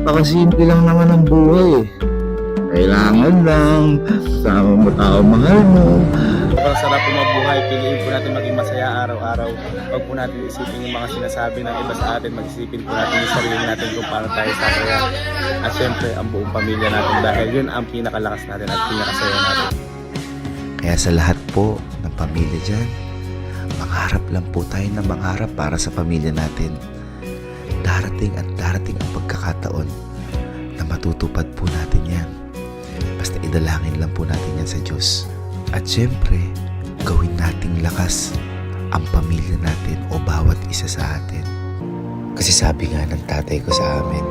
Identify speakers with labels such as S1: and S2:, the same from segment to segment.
S1: Napakasimple lang naman ang buhay eh. Kailangan lang kasama mo tao mahal mo.
S2: Sobrang sarap po mabuhay, piliin po natin maging masaya araw-araw. Huwag po natin isipin yung mga sinasabi ng iba sa atin, mag-isipin po natin yung sarili natin kung paano tayo sasaya. At syempre, ang buong pamilya natin dahil yun ang pinakalakas natin at pinakasaya natin.
S3: Kaya sa lahat po ng pamilya dyan, mangarap lang po tayo na mangarap para sa pamilya natin. Darating at darating ang pagkakataon na matutupad po natin yan. Basta idalangin lang po natin yan sa Diyos. At syempre, gawin nating lakas ang pamilya natin o bawat isa sa atin. Kasi sabi nga ng tatay ko sa amin,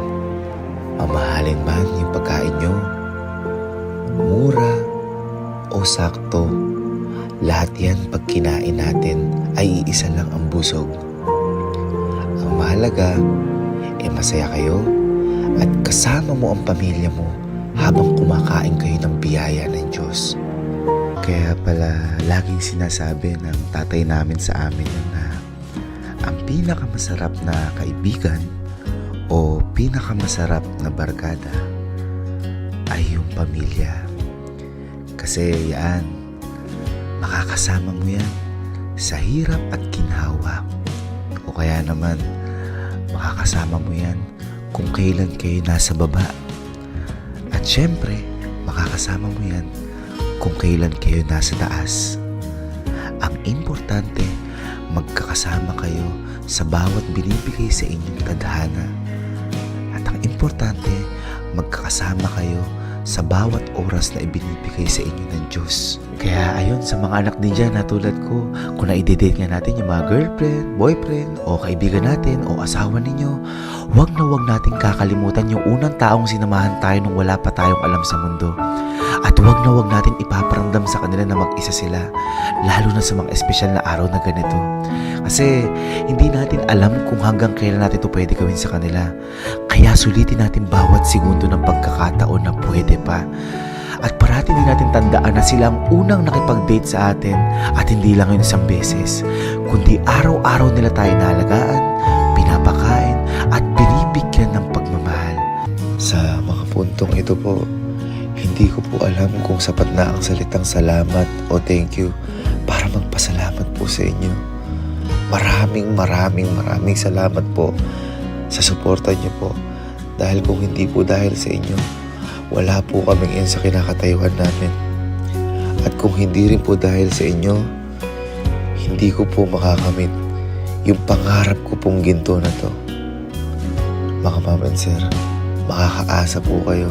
S3: mamahalin man yung pagkain nyo, mura o sakto, lahat yan pag kinain natin ay iisa lang ang busog. Ang mahalaga, masaya kayo at kasama mo ang pamilya mo habang kumakain kayo ng biyaya ng Diyos. Kaya pala laging sinasabi ng tatay namin sa amin na ang pinakamasarap na kaibigan o pinakamasarap na barkada ay yung pamilya. Kasi yan, makakasama mo yan sa hirap at ginhawa. O kaya naman, makakasama mo yan kung kailan kayo nasa baba. At syempre, makakasama mo yan kung kailan kayo nasa taas. Ang importante, magkakasama kayo sa bawat binibigay sa inyong tadhana. At ang importante, magkakasama kayo sa bawat oras na ibinibigay sa inyo ng Diyos. Kaya ayun, sa mga anak din dyan na tulad ko, kung na-date nga natin yung mga girlfriend, boyfriend, o kaibigan natin, o asawa ninyo, huwag nating kakalimutan yung unang taong sinamahan tayo nung wala pa tayong alam sa mundo. At huwag natin ipaparamdam sa kanila na mag-isa sila, lalo na sa mga espesyal na araw na ganito. Kasi hindi natin alam kung hanggang kailan natin ito pwede gawin sa kanila. Kaya sulitin natin bawat segundo ng pagkakataon na pwede pa. At parati din natin tandaan na sila ang unang nakipag-date sa atin at hindi lang yun isang beses, kundi araw-araw nila tayo naalagaan, pinapakain at binibigyan ng pagmamahal. Sa mga puntong ito po, hindi ko po alam kung sapat na ang salitang salamat o thank you para magpasalamat po sa inyo. Maraming salamat po sa suporta niyo po. Dahil kung hindi po dahil sa inyo, wala po kaming iyon sa kinakatayuan namin. At kung hindi rin po dahil sa inyo, hindi ko po makakamit yung pangarap ko pong ginto na to. Mga ma'am and sir, makakaasa po kayo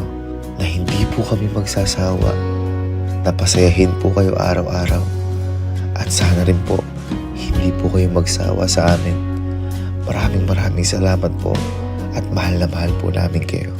S3: na hindi po kami magsasawa na pasayahin po kayo araw-araw. At sana rin po, hindi po kayo magsawa sa amin. Maraming salamat po at mahal na mahal po namin kayo.